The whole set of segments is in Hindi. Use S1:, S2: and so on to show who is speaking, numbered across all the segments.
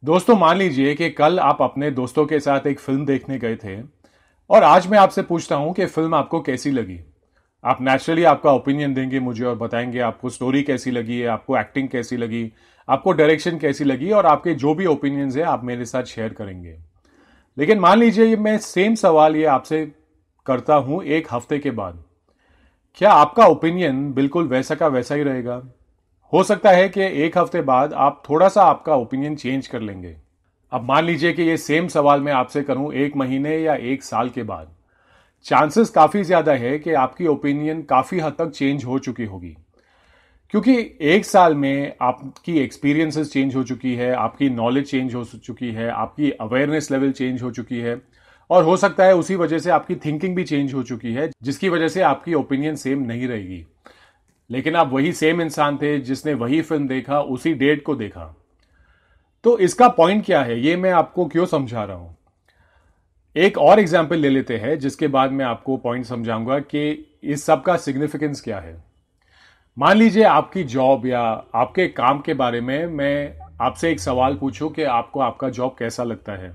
S1: दोस्तों, मान लीजिए कि कल आप अपने दोस्तों के साथ एक फिल्म देखने गए थे और आज मैं आपसे पूछता हूं कि फिल्म आपको कैसी लगी। आप नेचुरली आपका ओपिनियन देंगे मुझे और बताएंगे आपको स्टोरी कैसी लगी है, आपको एक्टिंग कैसी लगी, आपको डायरेक्शन कैसी लगी और आपके जो भी ओपिनियंस है आप मेरे साथ शेयर करेंगे। लेकिन मान लीजिए मैं सेम सवाल ये आपसे करता हूं एक हफ्ते के बाद, क्या आपका ओपिनियन बिल्कुल वैसा का वैसा ही रहेगा? हो सकता है कि एक हफ्ते बाद आप थोड़ा सा आपका ओपिनियन चेंज कर लेंगे। अब मान लीजिए कि ये सेम सवाल मैं आपसे करूं एक महीने या एक साल के बाद, चांसेस काफी ज्यादा है कि आपकी ओपिनियन काफी हद तक चेंज हो चुकी होगी। क्योंकि एक साल में आपकी एक्सपीरियंसेस चेंज हो चुकी है, आपकी नॉलेज चेंज हो चुकी है, आपकी अवेयरनेस लेवल चेंज हो चुकी है और हो सकता है उसी वजह से आपकी थिंकिंग भी चेंज हो चुकी है, जिसकी वजह से आपकी ओपिनियन सेम नहीं रहेगी। लेकिन आप वही सेम इंसान थे जिसने वही फिल्म देखा, उसी डेट को देखा। तो इसका पॉइंट क्या है, ये मैं आपको क्यों समझा रहा हूं। एक और एग्जाम्पल ले लेते हैं जिसके बाद मैं आपको पॉइंट समझाऊंगा कि इस सब का सिग्निफिकेंस क्या है। मान लीजिए आपकी जॉब या आपके काम के बारे में मैं आपसे एक सवाल पूछूं कि आपको आपका जॉब कैसा लगता है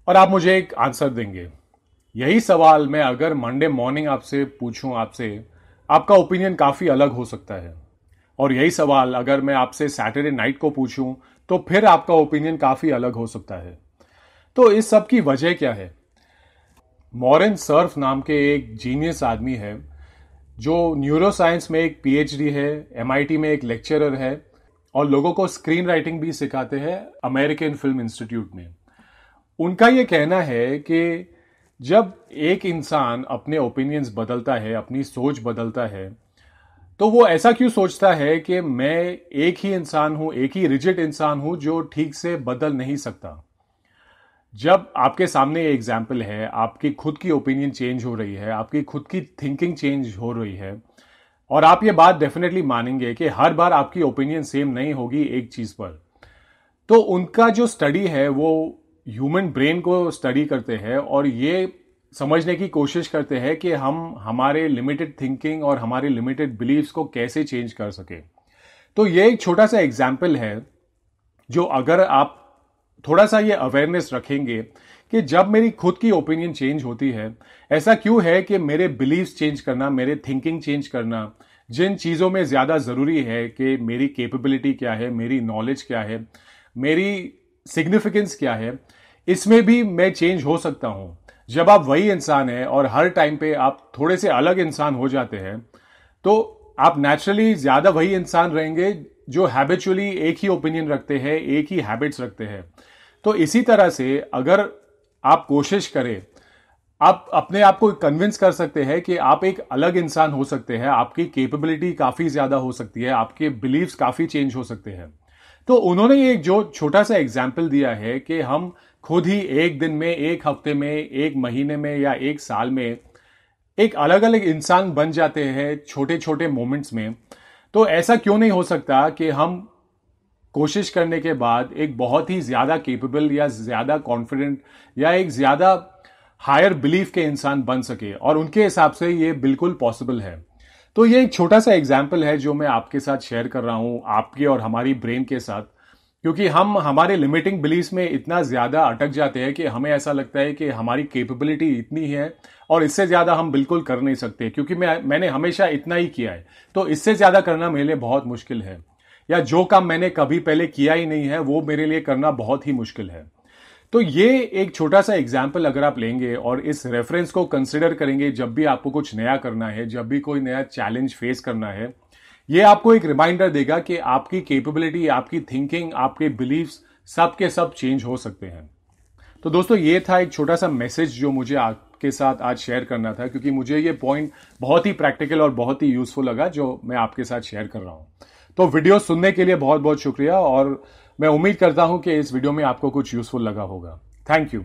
S1: और आप मुझे एक आंसर देंगे। यही सवाल मैं अगर मंडे मॉर्निंग आपसे पूछूं आपसे, आपका ओपिनियन काफी अलग हो सकता है। और यही सवाल अगर मैं आपसे सैटरडे नाइट को पूछूं तो फिर आपका ओपिनियन काफी अलग हो सकता है। तो इस सब की वजह क्या है? मॉरेन सर्फ नाम के एक जीनियस आदमी है जो न्यूरो साइंस में एक पीएचडी है, एमआईटी में एक लेक्चरर है और लोगों को स्क्रीन राइटिंग भी सिखाते हैं अमेरिकन फिल्म इंस्टीट्यूट में। उनका यह कहना है कि जब एक इंसान अपने ओपिनियंस बदलता है, अपनी सोच बदलता है, तो वो ऐसा क्यों सोचता है कि मैं एक ही इंसान हूं, एक ही रिजिड इंसान हूं जो ठीक से बदल नहीं सकता। जब आपके सामने ये एग्जाम्पल है, आपकी खुद की ओपिनियन चेंज हो रही है, आपकी खुद की थिंकिंग चेंज हो रही है और आप ये बात डेफिनेटली मानेंगे कि हर बार आपकी ओपिनियन सेम नहीं होगी एक चीज पर। तो उनका जो स्टडी है वो ह्यूमन ब्रेन को स्टडी करते हैं और ये समझने की कोशिश करते हैं कि हम हमारे लिमिटेड थिंकिंग और हमारे लिमिटेड बिलीव्स को कैसे चेंज कर सके। तो ये एक छोटा सा एग्जाम्पल है जो अगर आप थोड़ा सा ये अवेयरनेस रखेंगे कि जब मेरी खुद की ओपिनियन चेंज होती है, ऐसा क्यों है कि मेरे बिलीव्स चेंज करना, मेरे थिंकिंग चेंज करना, जिन चीज़ों में ज़्यादा ज़रूरी है कि मेरी कैपेबिलिटी क्या है, मेरी नॉलेज क्या है, मेरी सिग्निफिकेंस क्या है, इसमें भी मैं चेंज हो सकता हूं। जब आप वही इंसान है और हर टाइम पे आप थोड़े से अलग इंसान हो जाते हैं तो आप नेचुरली ज्यादा वही इंसान रहेंगे जो हैबिचुअली एक ही ओपिनियन रखते हैं, एक ही हैबिट्स रखते हैं। तो इसी तरह से अगर आप कोशिश करें, आप अपने आप को कन्विंस कर सकते हैं कि आप एक अलग इंसान हो सकते हैं, आपकी कैपेबिलिटी काफी ज्यादा हो सकती है, आपके बिलीव्स काफी चेंज हो सकते हैं। तो उन्होंने एक जो छोटा सा एग्जाम्पल दिया है कि हम खुद ही एक दिन में, एक हफ्ते में, एक महीने में या एक साल में एक अलग अलग इंसान बन जाते हैं छोटे छोटे मोमेंट्स में। तो ऐसा क्यों नहीं हो सकता कि हम कोशिश करने के बाद एक बहुत ही ज्यादा केपेबल या ज्यादा कॉन्फिडेंट या एक ज्यादा हायर बिलीफ के इंसान बन सके, और उनके हिसाब से ये बिल्कुल पॉसिबल है। तो ये एक छोटा सा एग्जाम्पल है जो मैं आपके साथ शेयर कर रहा हूं, आपके और हमारी ब्रेन के साथ। क्योंकि हम हमारे लिमिटिंग बिलीफ्स में इतना ज्यादा अटक जाते हैं कि हमें ऐसा लगता है कि हमारी कैपेबिलिटी इतनी है और इससे ज्यादा हम बिल्कुल कर नहीं सकते, क्योंकि मैंने हमेशा इतना ही किया है, तो इससे ज्यादा करना मेरे लिए बहुत मुश्किल है, या जो काम मैंने कभी पहले किया ही नहीं है वो मेरे लिए करना बहुत ही मुश्किल है। तो ये एक छोटा सा एग्जाम्पल अगर आप लेंगे और इस रेफरेंस को कंसिडर करेंगे जब भी आपको कुछ नया करना है, जब भी कोई नया चैलेंज फेस करना है, ये आपको एक रिमाइंडर देगा कि आपकी कैपेबिलिटी, आपकी थिंकिंग, आपके बिलीव्स सब के सब चेंज हो सकते हैं। तो दोस्तों, ये था एक छोटा सा मैसेज जो मुझे आपके साथ आज शेयर करना था, क्योंकि मुझे ये पॉइंट बहुत ही प्रैक्टिकल और बहुत ही यूजफुल लगा जो मैं आपके साथ शेयर कर रहा हूं। तो वीडियो सुनने के लिए बहुत बहुत शुक्रिया और मैं उम्मीद करता हूं कि इस वीडियो में आपको कुछ यूजफुल लगा होगा। Thank you.